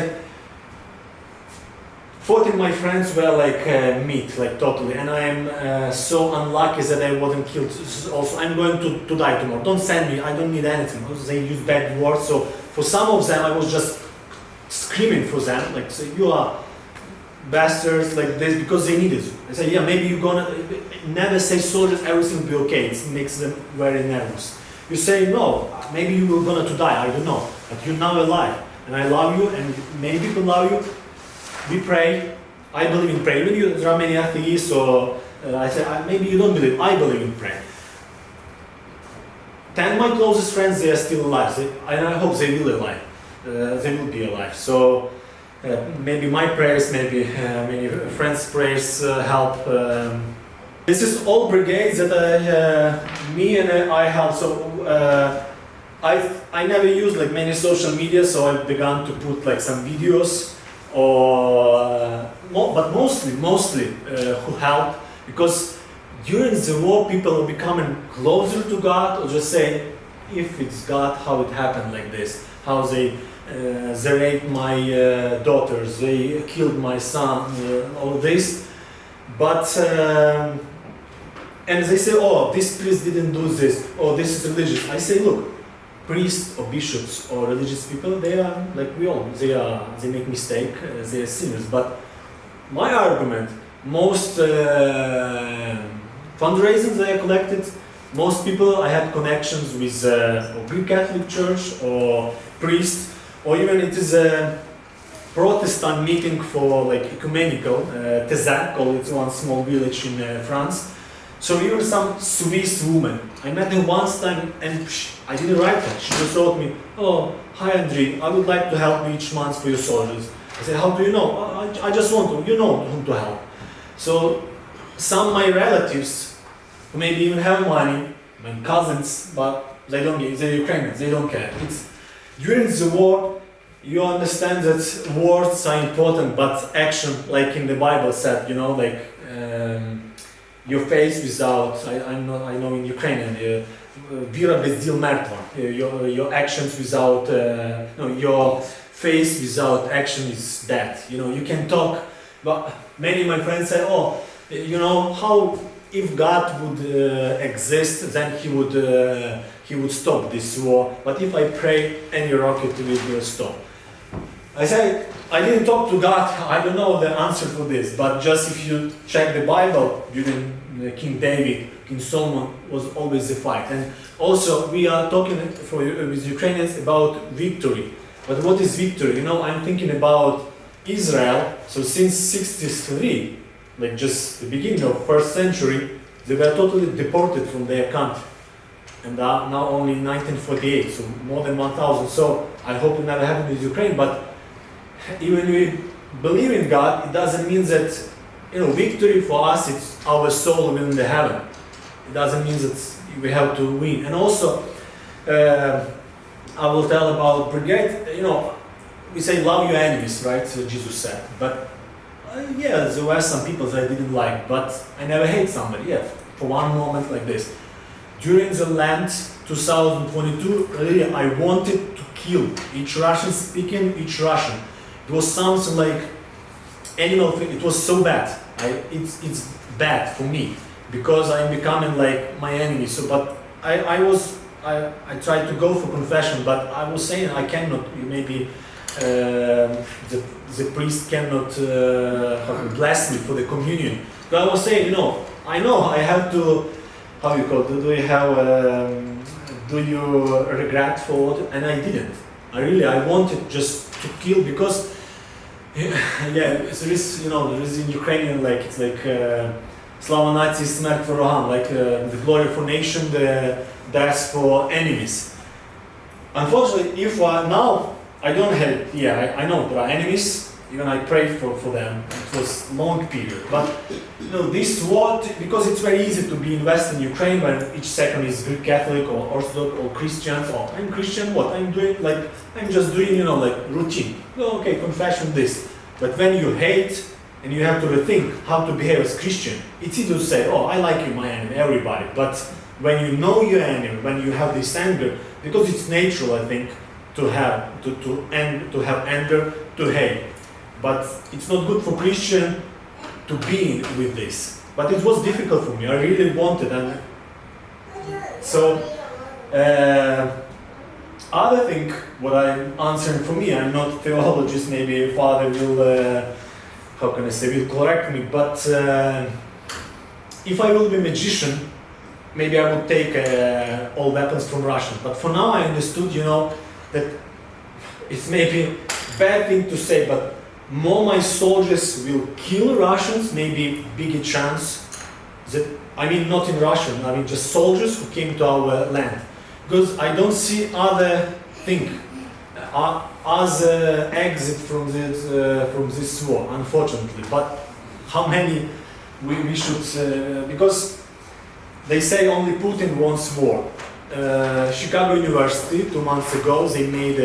40 of my friends were like meat, like totally, and I am so unlucky that I wasn't killed. Also, I'm going to die tomorrow. Don't send me. I don't need anything, because they use bad words. So for some of them, I was just screaming for them, like, say, "You are bastards," like this, because they needed you. I say, "Yeah, maybe you're gonna never say soldiers, everything will be okay." It makes them very nervous. You say, "No, maybe you were gonna to die. I don't know, but you're now alive, and I love you, and many people love you. We pray. I believe in prayer." Even there are many atheists, or I say, "Maybe you don't believe. I believe in prayer." 10 of my closest friends, they are still alive, and I hope they will alive. They will be alive. So maybe my prayers, maybe many friends' prayers help. This is all brigades that me and I help. So I never used like many social media, so I began to put like some videos, or but mostly who help, because during the war people are becoming closer to God, or just say, if it's God, how it happened like this, how they raped my daughters, they killed my son, all this. But and they say, oh, this priest didn't do this, or this is religious. I say, look, priests or bishops or religious people, they are like we all. They make mistake. They are sinners. But my argument, most fundraisers they are collected. Most people I had connections with Greek Catholic Church or priest, or even it is a Protestant meeting for like ecumenical, Tezac, or it's one small village in France. So even some Swiss woman, I met her once time and I didn't write her. She just wrote me, oh, hi Andrii, I would like to help each month for your soldiers. I said, how do you know? I just want to, you know whom to help. So some of my relatives, who maybe even have money, my cousins, but they don't get, they're Ukrainians, they don't care. It's during the war, you understand that words are important, but action, like in the Bible said, you know, like your face without, I know in Ukrainian, vira bez dil mертва, your actions without, no, your face without action is dead. You know, you can talk, but many of my friends say, oh, you know, how, if God would exist, then he would stop this war. But if I pray, any rocket will stop. I say, I didn't talk to God. I don't know the answer for this. But just if you check the Bible, during King David, King Solomon was always a fight. And also, we are talking with Ukrainians about victory. But what is victory? You know, I'm thinking about Israel. So since '63. Like just the beginning of first century, they were totally deported from their country, and now only in 1948, so more than 1,000. So I hope it never happened with Ukraine. But even we believe in God, it doesn't mean that, you know, victory for us it's our soul will in the heaven. It doesn't mean that we have to win. And also, I will tell about brigade. You know, we say love your enemies, right? So Jesus said, but. Yeah, there were some people that I didn't like, but I never hate somebody, yeah, for one moment like this. During the Lent 2022, really, I wanted to kill each Russian speaking, each Russian. It was something like animal thing, it was so bad. It's bad for me, because I'm becoming like my enemy. So, but I tried to go for confession, but I was saying I cannot, maybe the priest cannot bless me for the communion. But I was saying, you know I have to, how you call it, do you regret for it? And I didn't. I wanted just to kill, because yeah, there is, you know, there is in Ukrainian, like, it's like Slava Nazi, Smert Vorogam, like the glory for nation, the death for enemies. Unfortunately, if now I don't have, yeah, I know there are enemies, even I prayed for them, it was long period, but you know, this war, because it's very easy to be invested in Ukraine when each second is Greek Catholic or Orthodox or Christians, or I'm Christian, what I'm doing, like, I'm just doing, you know, like routine, oh, okay, confession, this, but when you hate, and you have to rethink how to behave as Christian, it's easy to say, oh, I like you, my enemy, everybody, but when you know your enemy, when you have this anger, because it's natural, I think, to have anger, to hate. But it's not good for Christian to be with this. But it was difficult for me. I really wanted, and so other thing what I'm answering for me. I'm not a theologist. Maybe Father will, how can I say, will correct me. But if I will be a magician, maybe I would take all weapons from Russians. But for now, I understood, you know, that it's maybe bad thing to say, but more my soldiers will kill Russians, maybe bigger chance that, I mean not in Russian, I mean just soldiers who came to our land. Because I don't see other thing. as an exit from this war, unfortunately. But how many we should, because they say only Putin wants war. Chicago University 2 months ago they made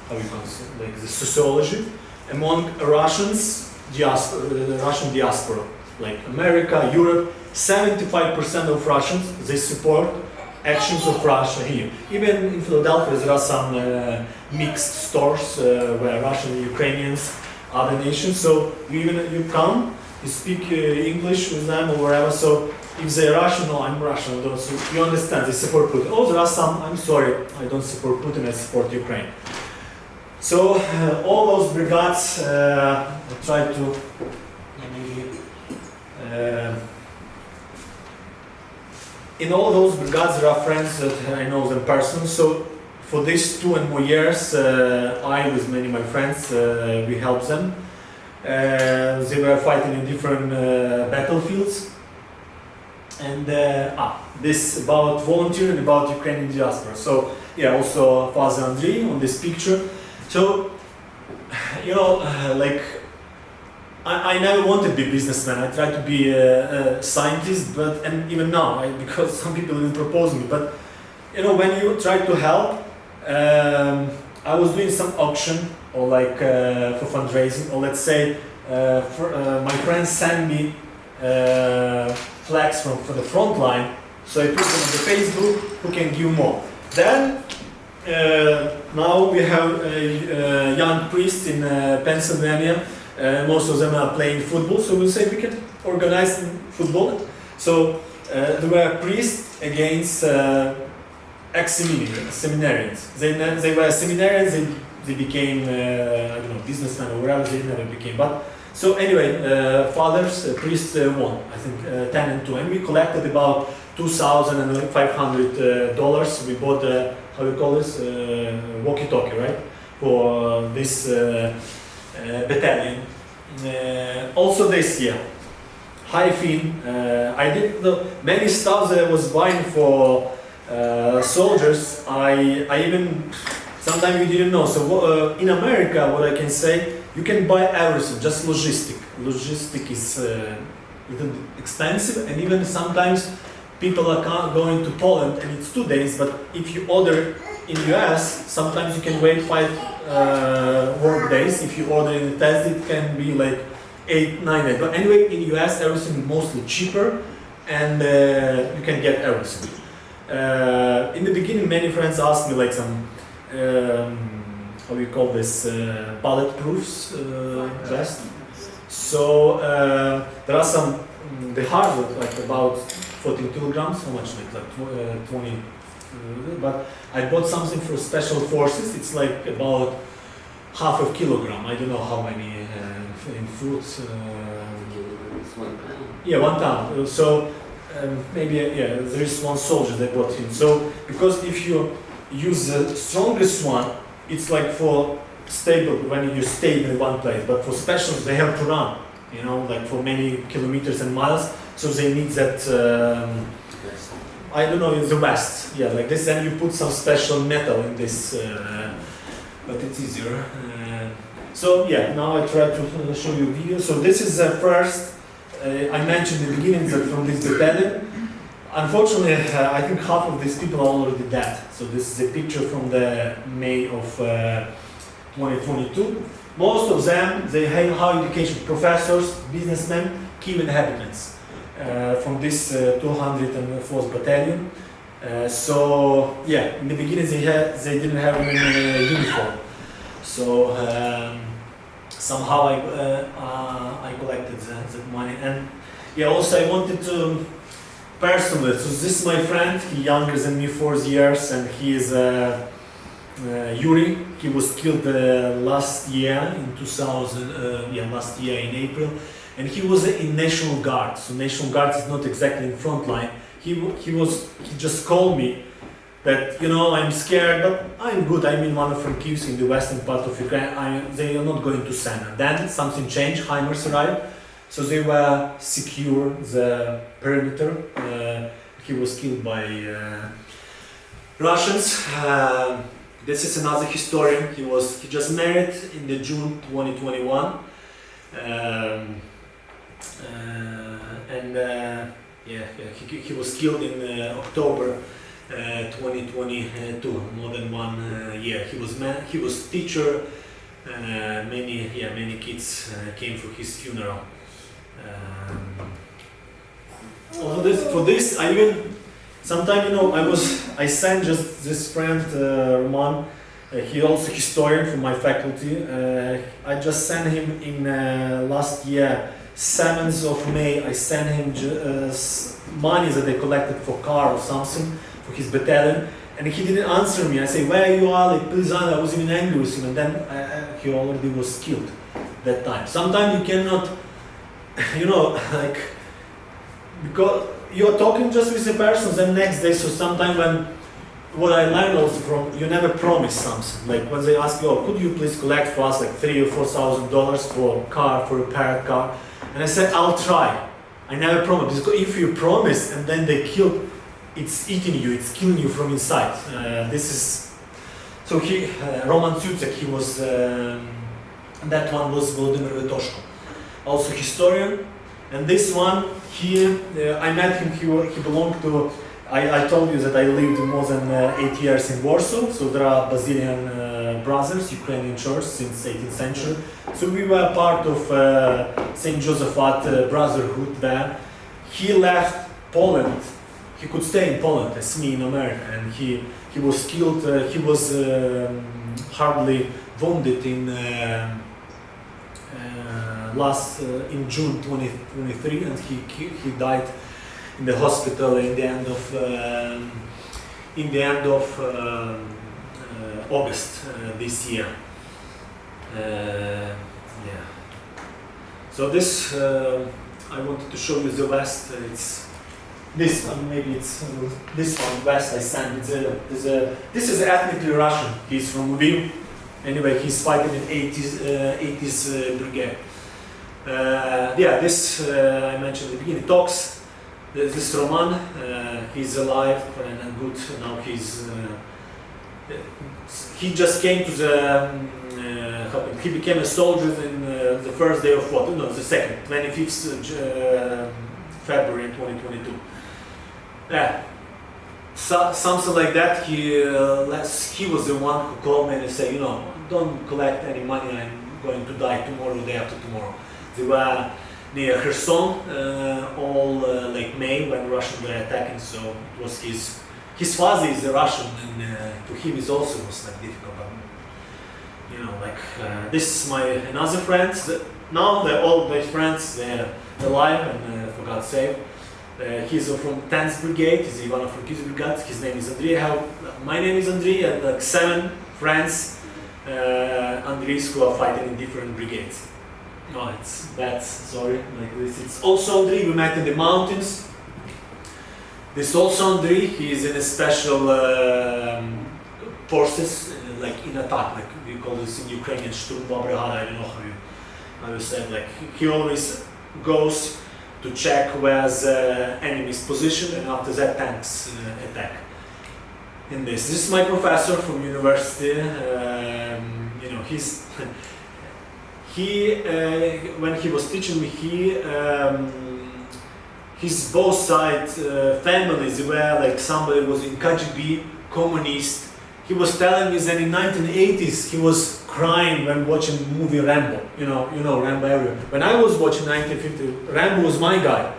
how you can say, like the sociology among Russians Russian diaspora, like America, Europe. 75% of Russians they support actions of Russia here. Even in Philadelphia there are some mixed stores where Russian and Ukrainians, other nations. So you come, you speak English with them or wherever. So if they're Russian, no, I'm Russian. So you understand, they support Putin. Oh, there are some, I'm sorry, I don't support Putin, I support Ukraine. So all those brigades, I try to in all those brigades there are friends that I know them personally. So for these 2 and more years, I with many of my friends, we helped them. They were fighting in different battlefields. And this about volunteering, about Ukrainian diaspora. So yeah, also Father Andrii on this picture. So, you know, like I never wanted to be a businessman. I tried to be a scientist, but and even now, because some people even propose me. But you know, when you try to help, I was doing some auction or like for fundraising, or let's say my friends send me flags from the front line, so I put them on the Facebook. Who can give more? Then now we have a young priest in Pennsylvania. Most of them are playing football, so we say we can organize football. So there were priests against ex-seminarians. They were seminarians, they became, I don't know, businessmen or whatever, they never became. But so anyway, fathers, priests won, I think 10 and 2. And we collected about $2,500. We bought, how you call this, walkie-talkie, right? For this battalion. Also this year, high fin. I did many stuff that I was buying for soldiers. I even sometimes you didn't know. So in America, what I can say, you can buy everything, just logistic. Logistic is a little expensive, and even sometimes people are going to Poland and it's 2 days. But if you order in US, sometimes you can wait 5 work days. If you order in the test, it can be like 8, 9 days. But anyway, in US, everything is mostly cheaper, and you can get everything. In the beginning, many friends asked me like some, how do you call this, bulletproofs vest. So there are some, the hardwood like about 14 kilograms. How much? Like 20. But I bought something for special forces. It's like about half a kilogram. I don't know how many in fruits. It's 1 pound. Yeah, 1 pound. So maybe yeah, there is one soldier that bought him. So because if you use the strongest one, it's like for stable when you stay in one place. But for specials, they have to run. You know, like for many kilometers and miles. So they need that. I don't know, the vest, yeah, like this, and you put some special metal in this, but it's easier. So yeah, now I try to show you a video. So this is the first, I mentioned in the beginning that from this battalion. Unfortunately, I think half of these people are already dead. So this is a picture from the May of 2022. Most of them, they have higher education, professors, businessmen, key inhabitants. From this 204th battalion. So yeah, in the beginning they didn't have any uniform. So somehow I collected that money, and yeah, also I wanted to personally. So this is my friend. He's younger than me 4 years, and he is Yuri. He was killed last year in 2000. Last year in April. And he was in National Guard. So National Guard is not exactly in front line. He just called me that, you know, I'm scared, but I'm good. I'm in one of from Kyiv in the western part of Ukraine. They are not going to send. And then something changed. HIMARS arrived, so they were secure the perimeter. He was killed by Russians. This is another historian. He just married in the June 2021, he was killed in October 2022. More than 1 year. He was teacher. Many kids came for his funeral. For this, I even sometimes, I sent just this friend Roman. He also historian from my faculty. I just sent him in last year, 7th of May. I sent him money that they collected for car or something for his battalion, and he didn't answer me. I say, where you are? Like, please, I was even angry with him, and then he already was killed that time. Sometimes you cannot, like, because you're talking just with the person, then next day. So sometimes what I learned also from, you never promise something. Like when they ask you, could you please collect for us like $3,000 or $4,000 for car, for a repaired car? And I said, I'll try. I never promise, because if you promise and then they kill, it's eating you, it's killing you from inside. Roman Tsutsek, he was, that one was Volodymyr Vetoshko, also historian. And this one, I met him, he belonged to, I told you that I lived more than 8 years in Warsaw, so there are Basilian brothers, Ukrainian church since 18th century. So we were part of St. Josephat brotherhood there. He left Poland, he could stay in Poland as me in America, and he was killed, he was hardly wounded in in June 2023, and he died in the hospital in the end of August this year. So this I wanted to show you the West. It's this one, maybe it's this one. West I sent. This is ethnically Russian. He's from Lviv. Anyway, he's fighting in 80s brigade. This I mentioned at the beginning. Talks. This Roman, he's alive and good. Now he just came to the. He became a soldier in the first day of what? No, the second, 25th February 2022. Something like that. He was the one who called me and said, don't collect any money. I'm going to die tomorrow, day after tomorrow. They were near Kherson, all like May when Russians were attacking. So it was his father is a Russian, and to him it also was like difficult. But, this is my another friend. Now they're all my friends. They're alive, and for God's sake. He's from 10th Brigade. He's Ivanov from Kiev Brigade. His name is Andrii. My name is Andrii, and like 7 friends, Andriis, who are fighting in different brigades. No, it's bad, sorry, like this. It's also Andrii, we met in the mountains. This also Andrii, he is in a special forces, like in attack, like we call this in Ukrainian Shturmova Brigada, I don't know how you say it. Like he always goes to check where's the enemy's position, and after that tanks attack. In this is my professor from university. When he was teaching me, his both sides families were like somebody was in KGB, communist. He was telling me that in 1980s he was crying when watching the movie Rambo. You know Rambo area. When I was watching 1950, Rambo was my guy.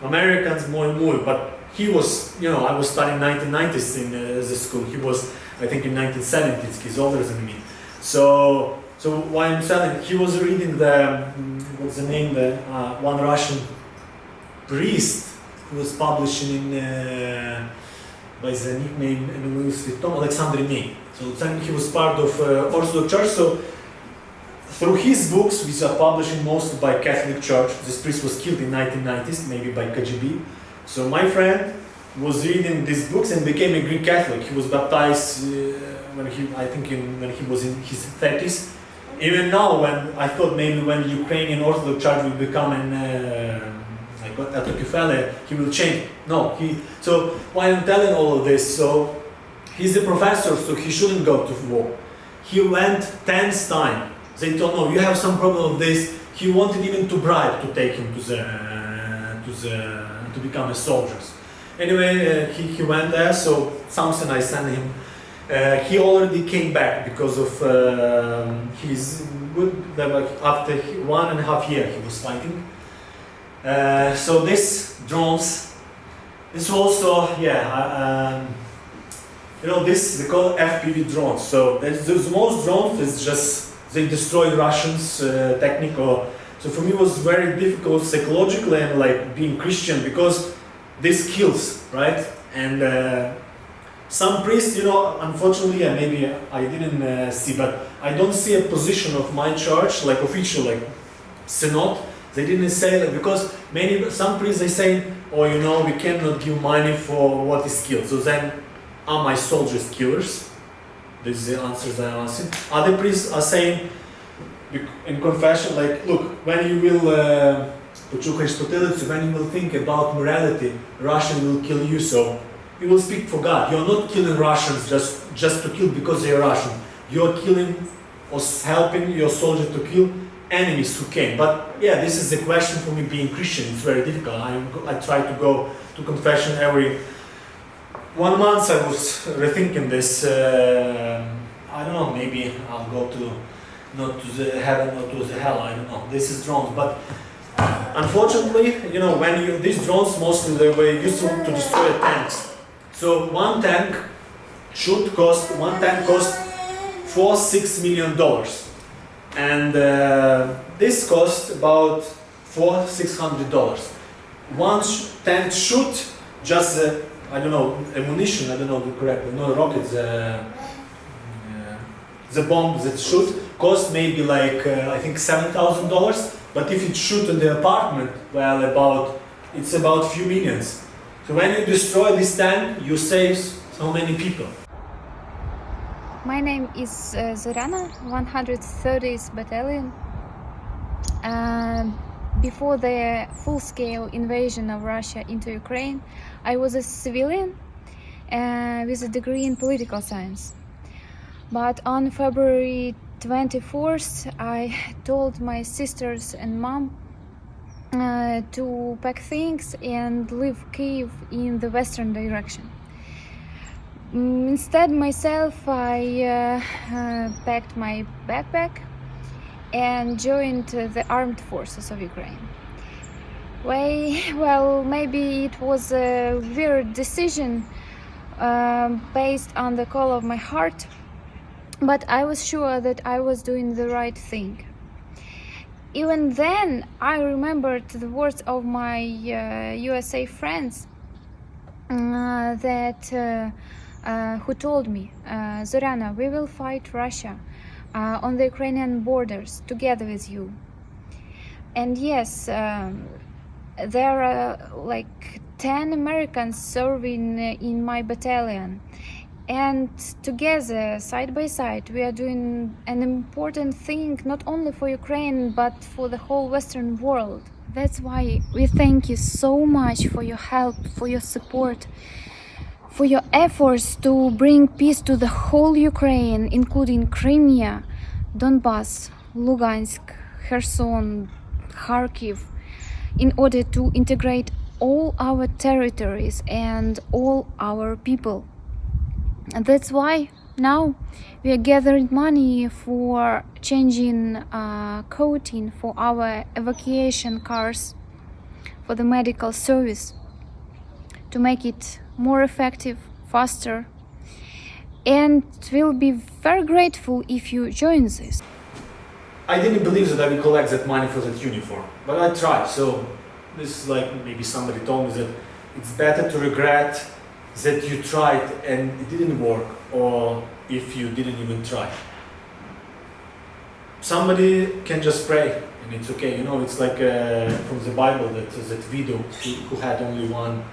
Americans more and more, but he was, I was studying 1990s in the school. He was, I think, in 1970s. He's older than me. So why I'm telling, he was reading what's the name, one Russian priest who was publishing by the nickname Alexander Ney. So he was part of Orthodox Church. So through his books, which are published mostly by Catholic Church, this priest was killed in 1990s, maybe by KGB. So my friend was reading these books and became a Greek Catholic. He was baptized when he was in his 30s. Even now, when I thought maybe when the Ukrainian Orthodox Church will become like autokephale, he will change. No, so why I'm telling all of this? So He's a professor, so he shouldn't go to war. He went 10th time. They told, no, you have some problem with this. He wanted even to bribe to take him to become a soldier. Anyway, he went there, so something I sent him. He already came back because of his good, after 1.5 years he was fighting. So this drones, this also, you know, this they call FPV drones. So there's most drones is just they destroy Russians technique. So for me it was very difficult psychologically and like being Christian because this kills, right? And some priests, you know, unfortunately, maybe I didn't see, but I don't see a position of my church like official, like synod. They didn't say like because some priests they say, oh, you know, we cannot give money for what is killed. So then, are my soldiers killers? This is the answers I'm asking. Other priests are saying in confession, like, look, when you will when you will think about morality, Russia will kill you. So you will speak for God. You're not killing Russians just to kill because they're Russian. You're killing or helping your soldiers to kill enemies who came. But yeah, this is the question for me being Christian. It's very difficult. I try to go to confession every 1 month. I was rethinking this. I don't know, maybe I'll go to, not to the heaven or to the hell, I don't know. This is drones. But unfortunately, you know, these drones mostly they were used to destroy tanks. So one tank cost $4-6 million. And this cost about $400-600. One tank shoot just I don't know, ammunition, I don't know the correct, no rockets, the bomb that shoot cost maybe like I think $7,000. But if it shoot in the apartment, well, it's about few millions. So when you destroy this tank, you save so many people. My name is Zoryana, 130th Battalion. Before the full-scale invasion of Russia into Ukraine, I was a civilian with a degree in political science. But on February 24th, I told my sisters and mom to pack things and leave Kyiv in the western direction. Instead, myself, I packed my backpack and joined the Armed Forces of Ukraine. Well, maybe it was a weird decision based on the call of my heart, but I was sure that I was doing the right thing. Even then, I remembered the words of my USA friends who told me, Zoryana, we will fight Russia on the Ukrainian borders together with you. And yes, there are like 10 Americans serving in my battalion. And together, side by side, we are doing an important thing not only for Ukraine, but for the whole Western world. That's why we thank you so much for your help, for your support, for your efforts to bring peace to the whole Ukraine, including Crimea, Donbass, Lugansk, Kherson, Kharkiv, in order to integrate all our territories and all our people. And that's why now we are gathering money for changing coating for our evacuation cars, for the medical service, to make it more effective, faster, and we'll be very grateful if you join this. I didn't believe that I would collect that money for that uniform, but I tried. So this is like maybe somebody told me that it's better to regret that you tried and it didn't work, or if you didn't even try. Somebody can just pray and it's okay. You know, it's like from the Bible that widow who had only one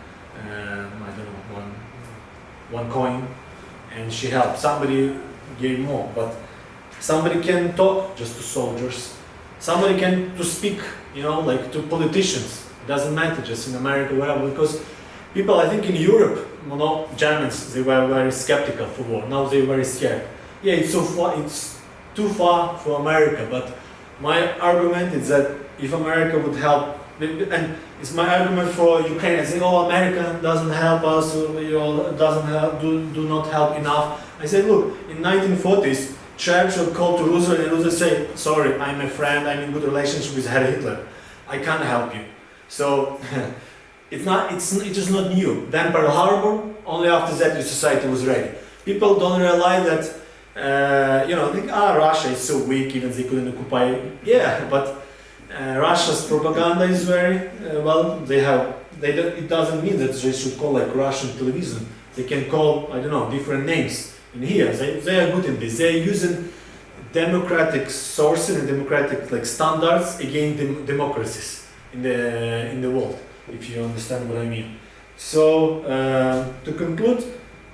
coin, and she helped. Somebody gave more, but somebody can talk just to soldiers. Somebody can to speak, you know, like to politicians. It doesn't matter, just in America, wherever, because people, I think in Europe, Germans, they were very skeptical for war. Now they're very scared. Yeah, it's so far, it's too far for America. But my argument is that if America would help, and it's my argument for Ukraine. I say, oh, America doesn't help us, doesn't help, do not help enough. I say, look, in 1940s, Churchill called to Roosevelt, and Roosevelt said, sorry, I'm a friend, I'm in good relationship with Hitler. I can't help you. So it's just not new. Then Pearl Harbor, only after that the society was ready. People don't realize that, think, Russia is so weak, even they couldn't occupy. Yeah, but Russia's propaganda is very, it doesn't mean that they should call like Russian television. They can call, I don't know, different names. In here, they are good in this. They are using democratic sources and democratic standards against democracies in the world, if you understand what I mean. So to conclude,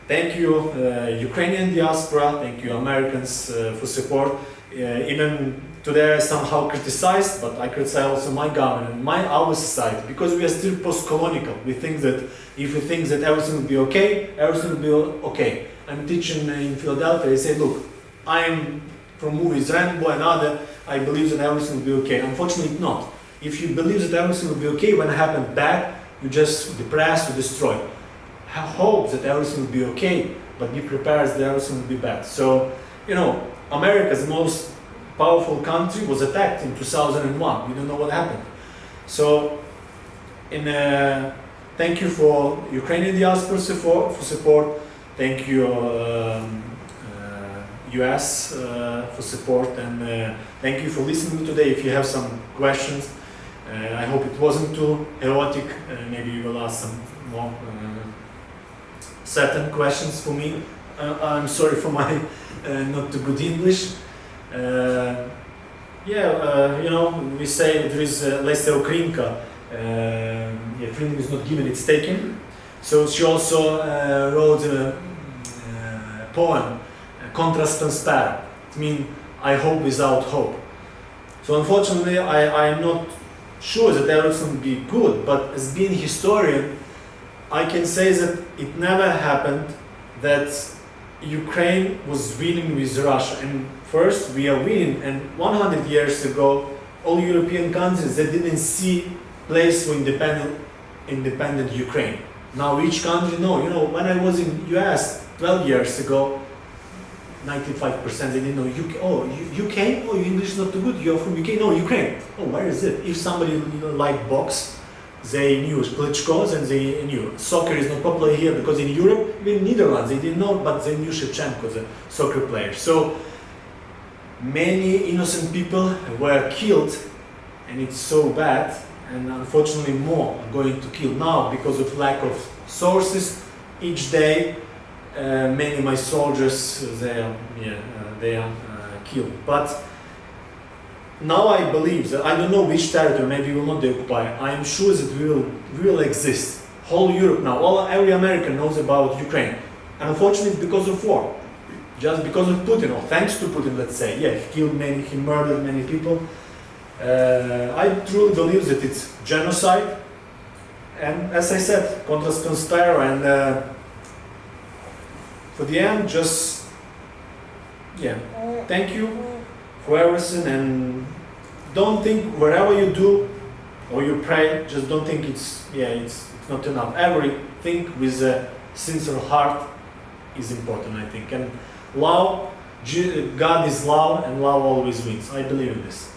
thank you Ukrainian diaspora, thank you Americans for support. Even today I somehow criticized, but I criticize also my government and our society, because we are still post-colonial. We think that if we think that everything will be okay, everything will be okay. I'm teaching in Philadelphia. I say, look, I'm from movies Rambo and other. I believe that everything will be okay. Unfortunately, not. If you believe that everything will be okay, when it happens bad, you just depress, you destroy. Hope that everything will be okay, but be prepared that everything will be bad. So, America's most powerful country was attacked in 2001. We don't know what happened. So, thank you for Ukrainian diaspora for support. Thank you US for support, and thank you for listening today. If you have some questions, I hope it wasn't too chaotic. Maybe you will ask some more certain questions for me. I'm sorry for my not too good English. We say there is Lesia Ukrainka. Freedom is not given, it's taken. So she also wrote a poem, Contrast transparent. It means I hope without hope. So unfortunately, I'm not sure that everything will be good, but as being a historian, I can say that it never happened that Ukraine was winning with Russia. And first, we are winning, and 100 years ago, all European countries, they didn't see place for independent Ukraine. Now each country know. When I was in US 12 years ago, 95% they didn't know UK. Oh, UK? Oh, your English is not too good. You're from UK? No, Ukraine. Oh, where is it? If somebody liked box, they knew Klitschko, and they knew. Soccer is not popular here because in Europe, even Netherlands, they didn't know, but they knew Shevchenko, the soccer player. So many innocent people were killed, and it's so bad. And unfortunately more are going to kill now because of lack of sources. Each day many of my soldiers they are killed. But now I believe that I don't know which territory, maybe we will not occupy. I am sure that we will exist. Whole Europe now, every American knows about Ukraine. And unfortunately it's because of war. Just because of Putin, or thanks to Putin, let's say. Yeah, he murdered many people. I truly believe that it's genocide, and as I said, contrast conspire, and for the end, just thank you for everything, and don't think wherever you do or you pray, just don't think it's not enough. Everything with a sincere heart is important, I think, and love. God is love, and love always wins. I believe in this.